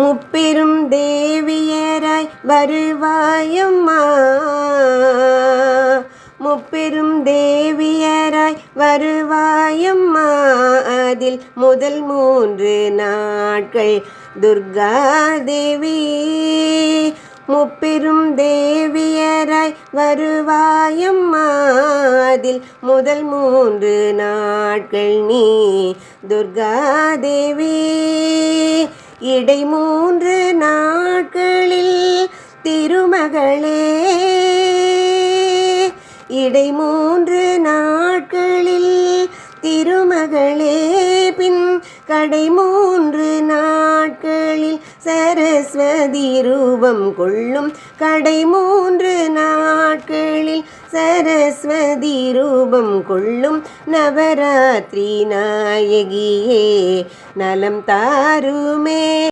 முப்பெரும் தேவியராய் வருவாயம்மா, முப்பெரும் தேவியராய் வருவாயம்மா. அதில் முதல் 3 நாட்கள் துர்கா தேவி. முப்பெரும் தேவியராய் வருவாயம்மா, அதில் முதல் 3 நாட்கள் நீ துர்கா தேவி. இடை 3 நாட்களில் திருமகளே, இடை 3 நாட்களில் திருமகளே. பின் கடை 3 நாட்களில் சரஸ்வதி ரூபம் கொள்ளும். கடை 3 நாட்களில் சரஸ்வதி ரூபம் கொள்ளும். நவராத்திரி நாயகியே நலம் தாருமே.